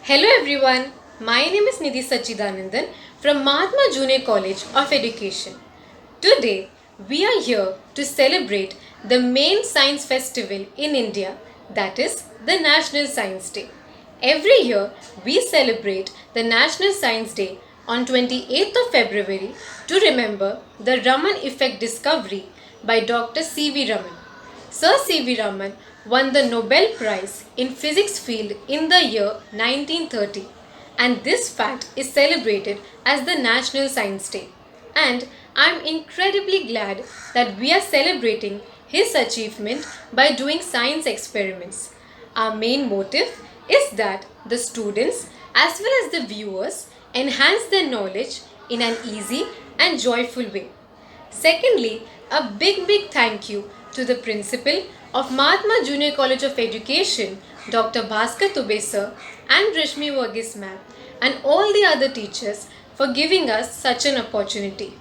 Hello everyone, my name is Nidhi Sachidanandan from Mahatma Junior College of Education. Today we are here to celebrate the main science festival in India, that is the National Science Day. Every year we celebrate the National Science Day on 28th of February to remember the Raman effect discovery by Dr. C.V. Raman. Sir C.V. Raman won the Nobel Prize in Physics field in the year 1930, and this fact is celebrated as the National Science Day. And I am incredibly glad that we are celebrating his achievement by doing science experiments. Our main motive is that the students as well as the viewers enhance their knowledge in an easy and joyful way. Secondly, a big thank you to the principal of Mahatma Junior College of Education, Dr. Bhaskar Tube sir and Rashmi Varghese ma'am, and all the other teachers for giving us such an opportunity.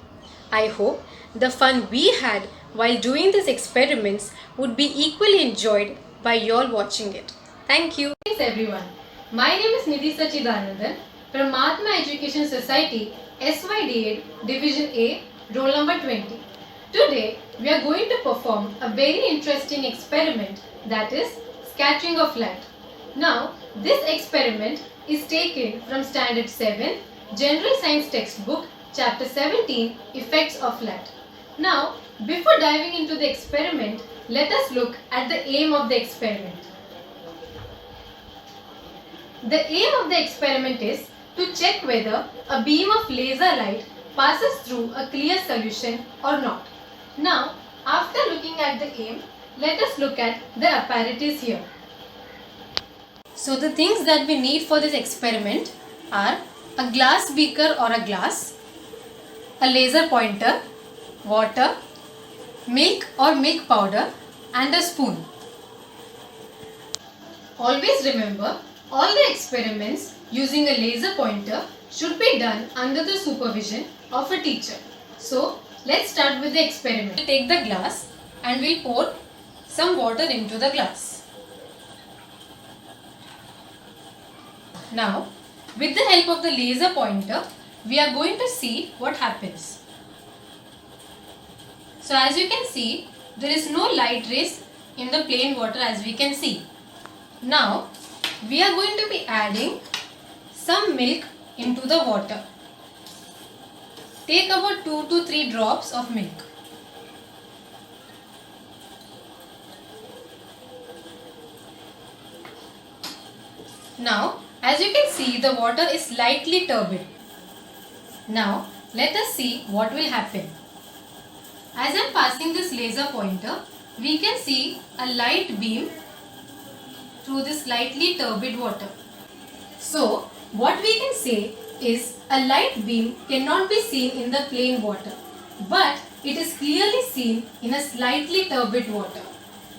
I hope the fun we had while doing these experiments would be equally enjoyed by you all watching it. Thank you. Thanks everyone. My name is Nidhi Sachidanandan from Mahatma Education Society, SYDA Division A, roll number 20. Today we are going to perform a very interesting experiment, that is scattering of light. Now this experiment is taken from Standard 7 General Science textbook chapter 17 Effects of Light. Now before diving into the experiment, let us look at the aim of the experiment. The aim of the experiment is to check whether a beam of laser light passes through a clear solution or not. Now, after looking at the aim, let us look at the apparatus here. So the things that we need for this experiment are a glass beaker or a glass, a laser pointer, water, milk or milk powder, and a spoon. Always remember, all the experiments using a laser pointer should be done under the supervision of a teacher. So, let's start with the experiment. We'll take the glass and we'll pour some water into the glass. Now, with the help of the laser pointer, we are going to see what happens. So, as you can see, there is no light rays in the plain water as we can see. Now, we are going to be adding some milk into the water. Take about 2 to 3 drops of milk. Now, as you can see, the water is slightly turbid. Now, let us see what will happen. As I am passing this laser pointer, we can see a light beam through this slightly turbid water. So, what we can say is a light beam cannot be seen in the plain water, but it is clearly seen in a slightly turbid water.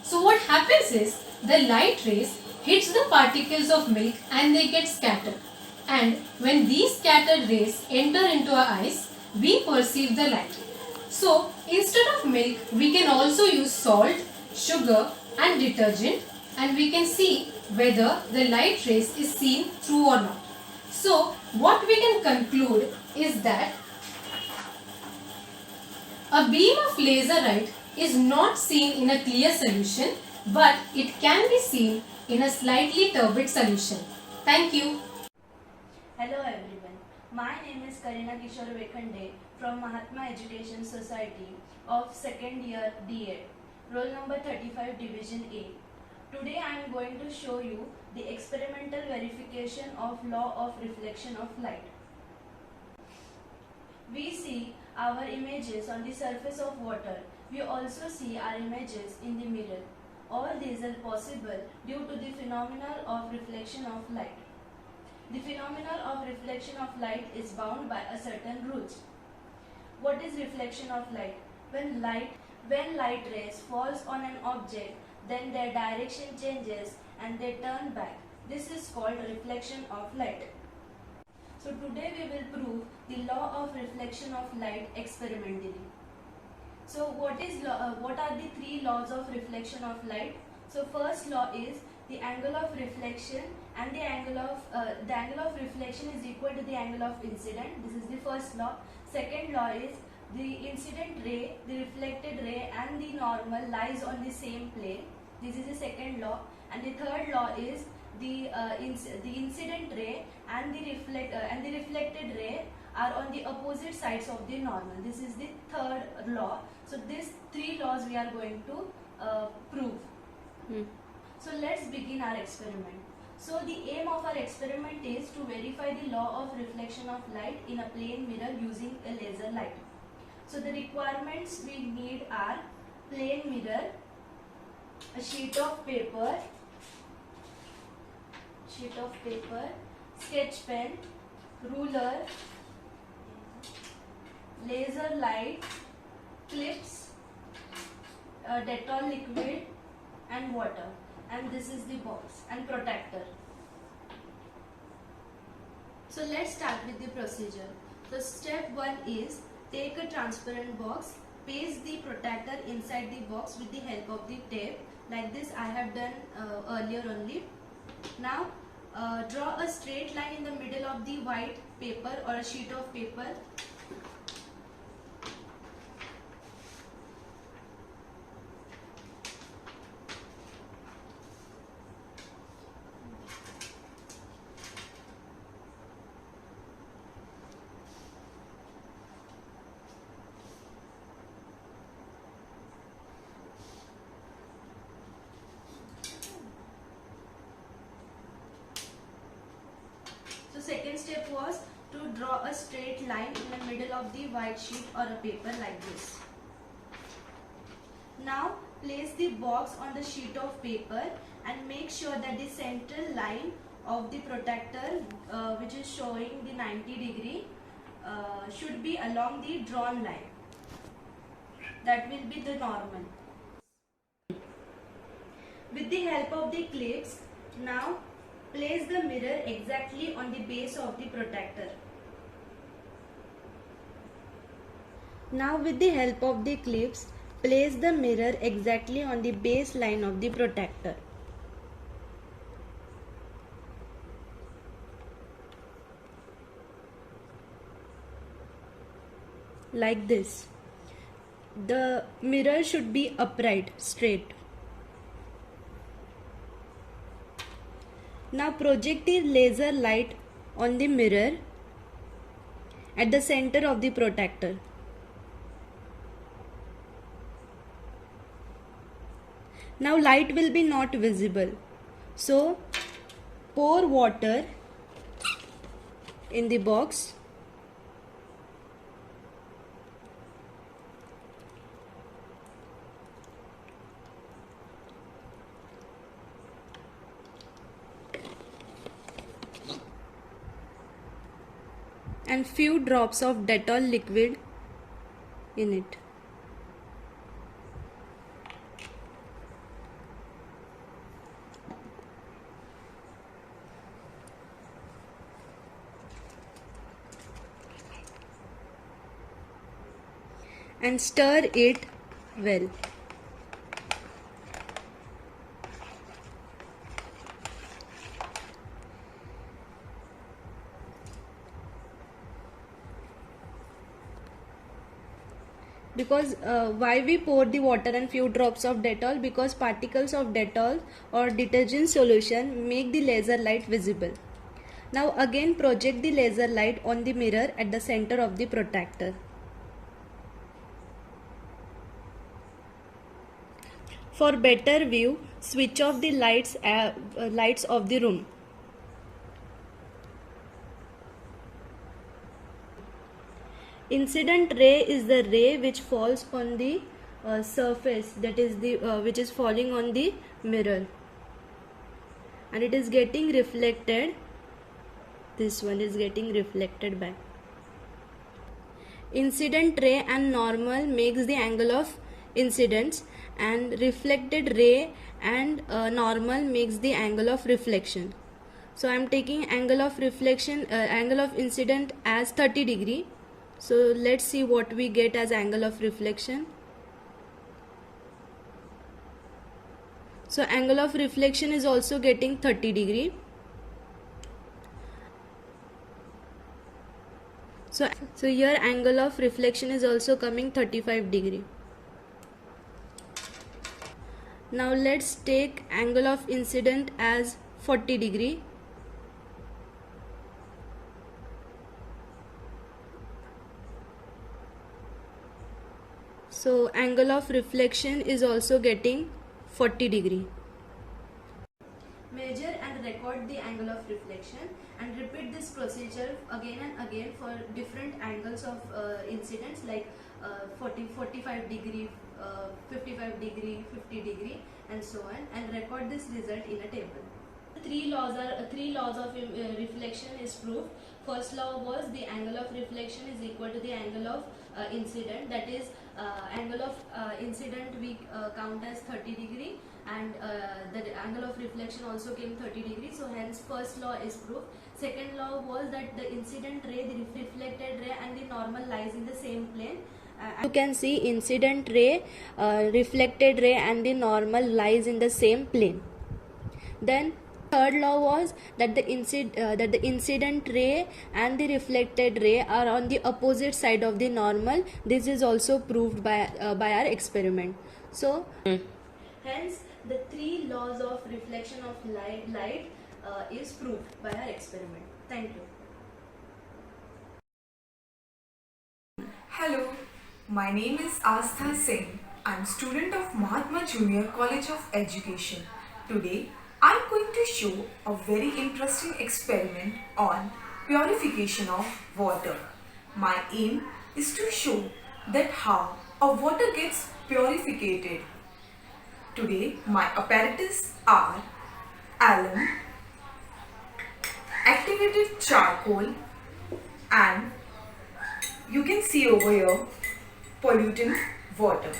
So what happens is the light rays hits the particles of milk and they get scattered. And when these scattered rays enter into our eyes, we perceive the light. So instead of milk, we can also use salt, sugar and detergent, and we can see whether the light rays is seen through or not. So what we can conclude is that a beam of laser light is not seen in a clear solution, but it can be seen in a slightly turbid solution. Thank you. Hello everyone. My name is Karina Kishore Vekhande from Mahatma Education Society of 2nd year D.Ed, roll number 35 Division A. Today I am going to show you the experimental verification of law of reflection of light. We see our images on the surface of water. We also see our images in the mirror. All these are possible due to the phenomenon of reflection of light. The phenomenon of reflection of light is bound by a certain rules. What is reflection of light? When light rays falls on an object, then their direction changes and they turn back. This is called reflection of light. So today we will prove the law of reflection of light experimentally. So what are the 3 laws of reflection of light? So first law is the angle of reflection and the angle of reflection is equal to the angle of incident. This is the first law. Second law is the incident ray, the reflected ray and the normal lies on the same plane. This is the second law. And the third law is the incident ray and the reflected ray are on the opposite sides of the normal. This is the third law. So these three laws we are going to prove. So let's begin our experiment. So the aim of our experiment is to verify the law of reflection of light in a plane mirror using a laser light. So the requirements we need are plane mirror, a sheet of paper, sketch pen, ruler, laser light, clips, Dettol liquid and water, and this is the box and protector. So let's start with the procedure. So step 1 is take a transparent box, paste the protector inside the box with the help of the tape. Like this I have done earlier only. Now draw a straight line in the middle of the white paper or a sheet of paper. So second step was to draw a straight line in the middle of the white sheet or a paper like this. Now place the box on the sheet of paper and make sure that the central line of the protector which is showing the 90 degree should be along the drawn line. That will be the normal. With the help of the clips, now place the mirror exactly on the base of the protector. Now with the help of the clips, place the mirror exactly on the base line of the protector. Like this. The mirror should be upright, straight. Now project the laser light on the mirror at the center of the protector. Now light will be not visible. So pour water in the box. And few drops of Dettol liquid in it. And stir it well. Because why we pour the water and few drops of Dettol? Because particles of Dettol or detergent solution make the laser light visible. Now again project the laser light on the mirror at the center of the protector. For better view, switch off the lights of the room. Incident ray is the ray which falls on the surface, that is the which is falling on the mirror, and it is getting reflected. This one is getting reflected back. Incident ray and normal makes the angle of incidence, and reflected ray and normal makes the angle of reflection. So I am taking angle of reflection, angle of incident as 30 degree. So let's see what we get as angle of reflection. So angle of reflection is also getting 30 degree. So here angle of reflection is also coming 35 degree. Now let's take angle of incident as 40 degree. So angle of reflection is also getting 40 degree. Measure and record the angle of reflection and repeat this procedure again and again for different angles of incidents like 45 degree, 55 degree, 50 degree and so on, and record this result in a table. Three laws of reflection is proved. First law was the angle of reflection is equal to the angle of incident, that is angle of incident we count as 30 degree, and the angle of reflection also came 30 degree, so hence first law is proved. Second law was that the incident ray, the reflected ray and the normal lies in the same plane. You can see incident ray, reflected ray and the normal lies in the same plane. Then third law was that the incident ray and the reflected ray are on the opposite side of the normal. This is also proved by our experiment. So hence the three laws of reflection of light is proved by our experiment. Thank you. Hello, my name is Astha Singh. I'm student of Mahatma Junior College of Education. Today, I'm going to show a very interesting experiment on purification of water. My aim is to show that how a water gets purified. Today, my apparatus are alum, activated charcoal, and you can see over here pollutant water.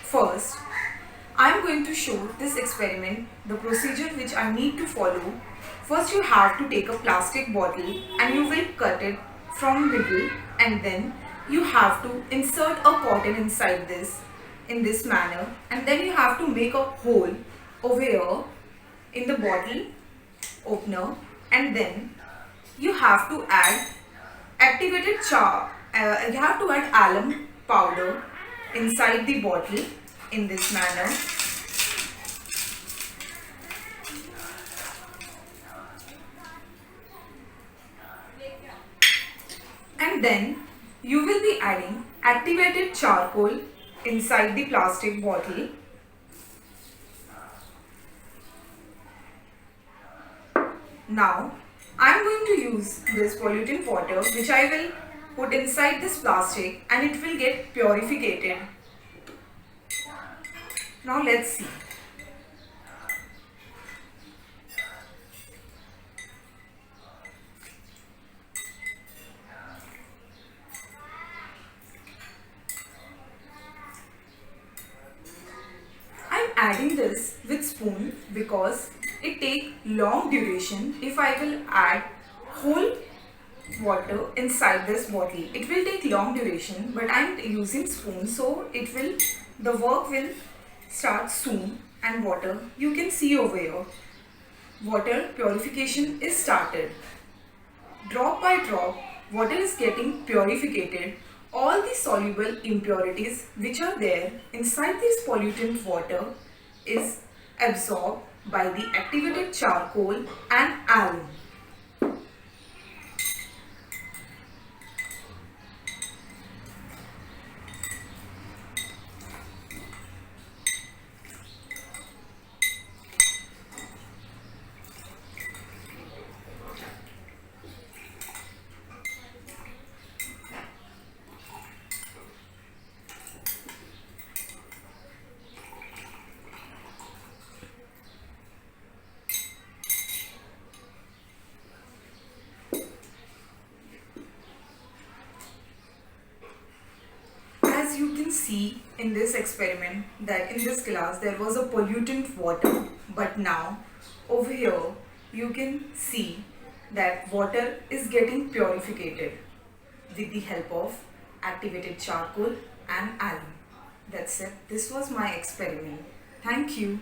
First, I am going to show this experiment, the procedure which I need to follow. First, you have to take a plastic bottle and you will cut it from middle, and then you have to insert a cotton inside this in this manner, and then you have to make a hole over here in the bottle opener, and then you have to add activated you have to add alum powder inside the bottle in this manner. And then you will be adding activated charcoal inside the plastic bottle. Now I am going to use this pollutant water which I will put inside this plastic and it will get purified. Now let's see. I am adding this with spoon because it takes long duration. If I will add whole water inside this bottle, it will take long duration, but I am using spoon, so the work will start soon. And water, you can see over here, water purification is started. Drop by drop, water is getting purified. All the soluble impurities which are there inside this pollutant water is absorbed by the activated charcoal and alum. As you can see in this experiment that in this glass there was a pollutant water, but now over here you can see that water is getting purified with the help of activated charcoal and alum. That's it. This was my experiment. Thank you.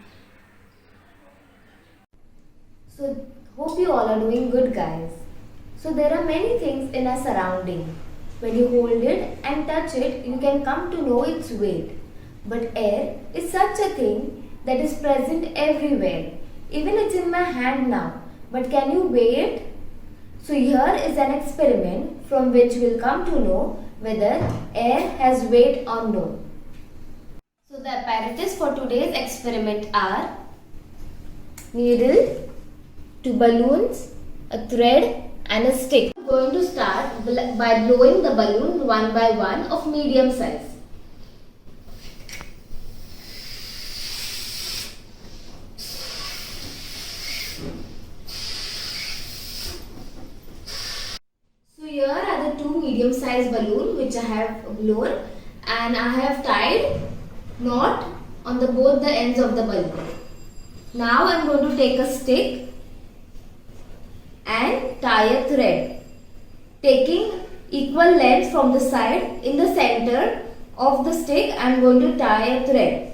So, hope you all are doing good, guys. So, there are many things in our surrounding. When you hold it and touch it, you can come to know its weight. But air is such a thing that is present everywhere. Even it's in my hand now. But can you weigh it? So, here is an experiment from which we'll come to know whether air has weight or no. So, the apparatus for today's experiment are needle, two balloons, a thread and a stick. We are going to start by blowing the balloon one by one of medium size. So here are the two medium size balloons which I have blown, and I have tied knot on both the ends of the balloon. Now I am going to take a stick and tie a thread, taking equal length from the side. In the center of the stick I am going to tie a thread.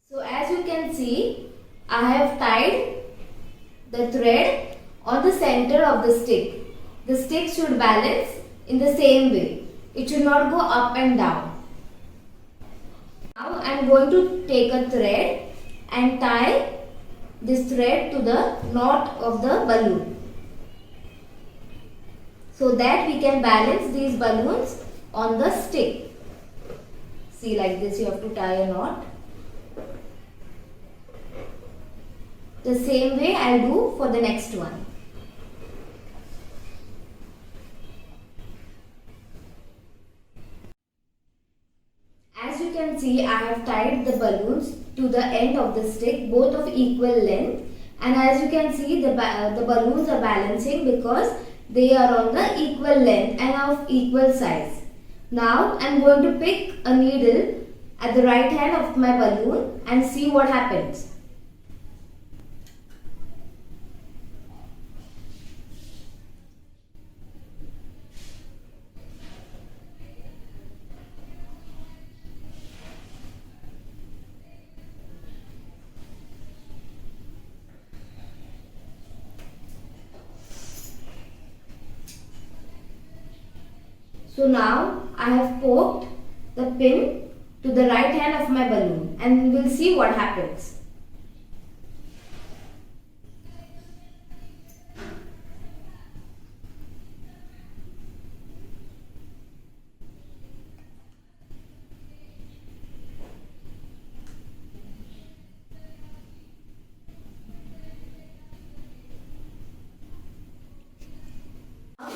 So as you can see, I have tied the thread on the center of the stick. The stick should balance in the same way. It should not go up and down. Now I am going to take a thread and tie this thread to the knot of the balloon, so that we can balance these balloons on the stick. See, like this you have to tie a knot. The same way I will do for the next one. As you can see, I have tied the balloons to the end of the stick, both of equal length, and as you can see, the balloons are balancing because they are on the equal length and of equal size. Now I am going to pick a needle at the right hand of my balloon and see what happens. So now I have poked the pin to the right hand of my balloon, and we will see what happens.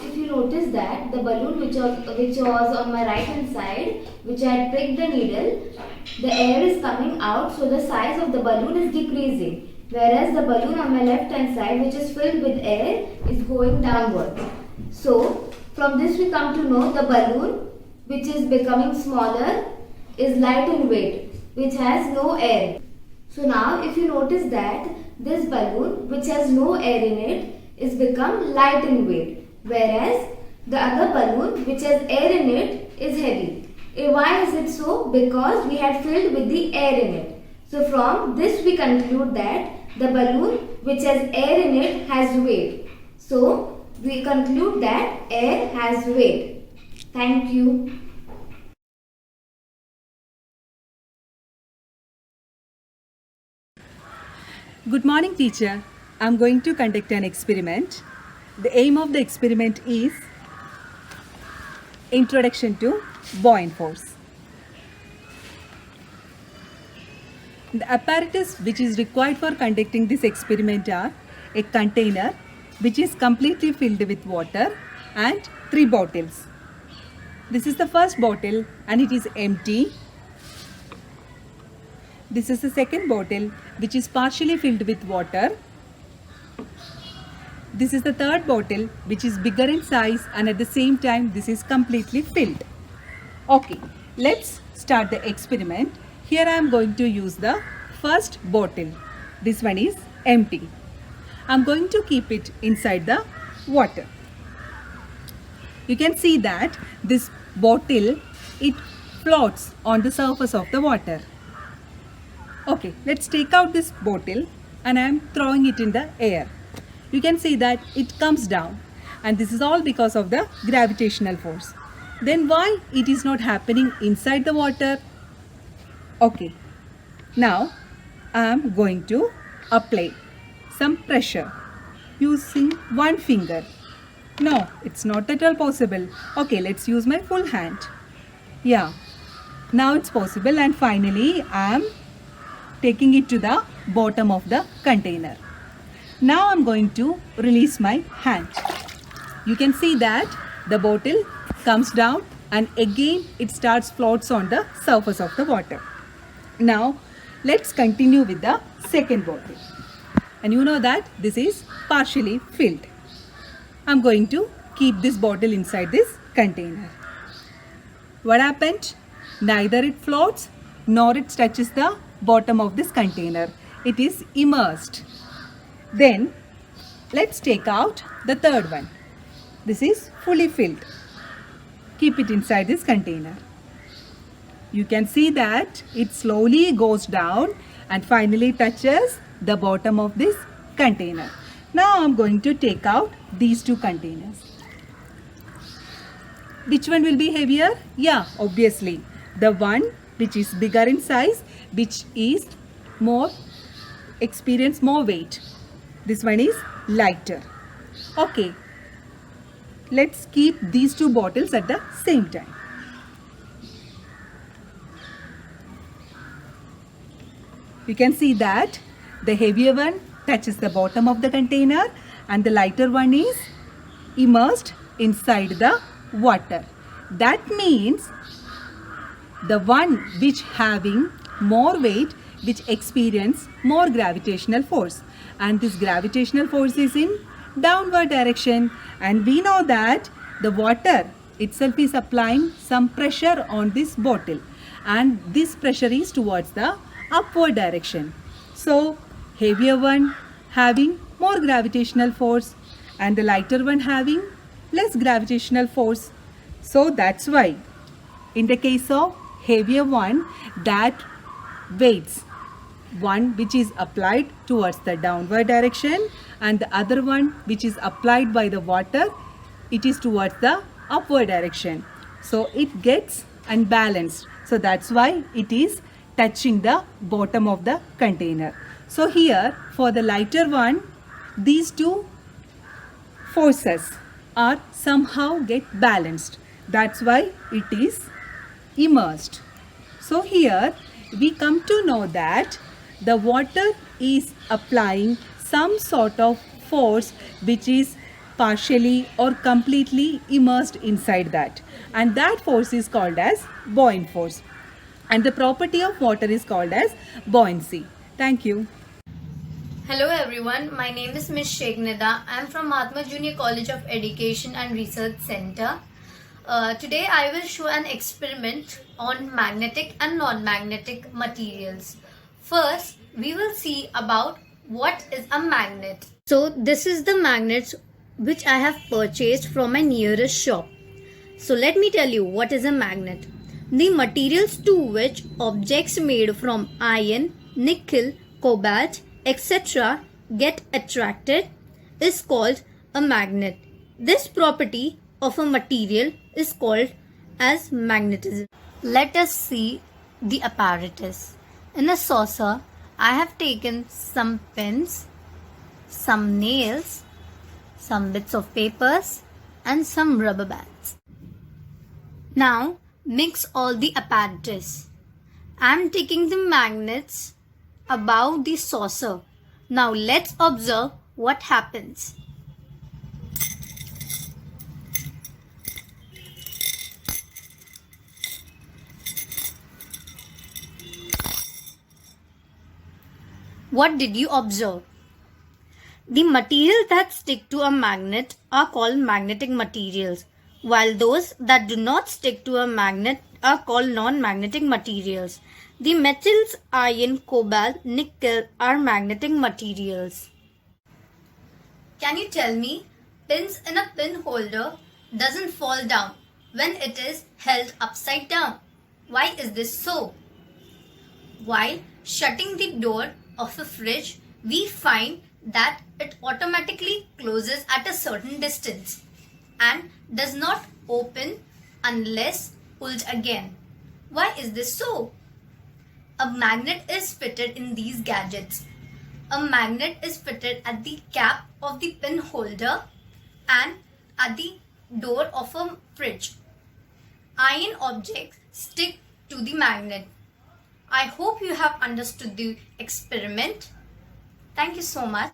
If you notice that the balloon which was on my right hand side, which I had pricked the needle, the air is coming out, so the size of the balloon is decreasing, whereas the balloon on my left hand side, which is filled with air, is going downwards. So from this we come to know the balloon which is becoming smaller is light in weight, which has no air. So now if you notice that this balloon which has no air in it is become light in weight, whereas the other balloon which has air in it is heavy. Why is it so? Because we had filled with the air in it. So from this we conclude that the balloon which has air in it has weight. So we conclude that air has weight. Thank you. Good morning, teacher. I'm going to conduct an experiment. The aim of the experiment is Introduction to Buoyant Force. The apparatus which is required for conducting this experiment are a container which is completely filled with water and 3 bottles. This is the first bottle and it is empty. This is the second bottle which is partially filled with water. This is the third bottle which is bigger in size and at the same time this is completely filled. Okay, let's start the experiment. Here I am going to use the first bottle. This one is empty. I'm going to keep it inside the water. You can see that this bottle, it floats on the surface of the water. Okay, let's take out this bottle and I am throwing it in the air. You can see that it comes down, and this is all because of the gravitational force. Then why it is not happening inside the water? Okay, now I am going to apply some pressure using one finger. No, it's not at all possible. Okay, let's use my full hand. Yeah, now it's possible, and finally I am taking it to the bottom of the container. Now I'm going to release my hand. You can see that the bottle comes down and again it starts floats on the surface of the water. Now let's continue with the second bottle. And you know that this is partially filled. I'm going to keep this bottle inside this container. What happened? Neither it floats nor it touches the bottom of this container. It is immersed. Then let's take out the third one. This is fully filled. Keep it inside this container. You can see that it slowly goes down and finally touches the bottom of this container. Now I'm going to take out these two containers. Which one will be heavier? Yeah, obviously the one which is bigger in size, which is more experience more weight. This one is lighter. Okay, let's keep these two bottles at the same time. You can see that the heavier one touches the bottom of the container and the lighter one is immersed inside the water. That means the one which having more weight, which experience more gravitational force, and this gravitational force is in downward direction, and we know that the water itself is applying some pressure on this bottle, and this pressure is towards the upward direction. So heavier one having more gravitational force and the lighter one having less gravitational force. So that's why in the case of heavier one, that weights, one which is applied towards the downward direction and the other one which is applied by the water, it is towards the upward direction. So it gets unbalanced. So that's why it is touching the bottom of the container. So here for the lighter one, these two forces are somehow get balanced. That's why it is immersed. So here we come to know that the water is applying some sort of force which is partially or completely immersed inside that, and that force is called as buoyant force, and the property of water is called as buoyancy. Thank you. Hello everyone, my name is Ms. Sheikh Nida. I am from Mahatma Junior College of Education and Research Center. Today I will show an experiment on magnetic and non-magnetic materials. First, we will see about what is a magnet. So this is the magnet which I have purchased from my nearest shop. So let me tell you what is a magnet. The materials to which objects made from iron, nickel, cobalt, etc. get attracted is called a magnet. This property of a material is called as magnetism. Let us see the apparatus. In a saucer, I have taken some pens, some nails, some bits of papers and some rubber bands. Now mix all the apparatus. I am taking the magnets above the saucer. Now let's observe what happens. What did you observe? The materials that stick to a magnet are called magnetic materials, while those that do not stick to a magnet are called non-magnetic materials. The metals iron, cobalt, nickel are magnetic materials. Can you tell me, pins in a pin holder doesn't fall down when it is held upside down? Why is this so? While shutting the door of a fridge, we find that it automatically closes at a certain distance and does not open unless pulled again. Why is this so? A magnet is fitted in these gadgets. A magnet is fitted at the cap of the pin holder and at the door of a fridge. Iron objects stick to the magnet. I hope you have understood the experiment. Thank you so much.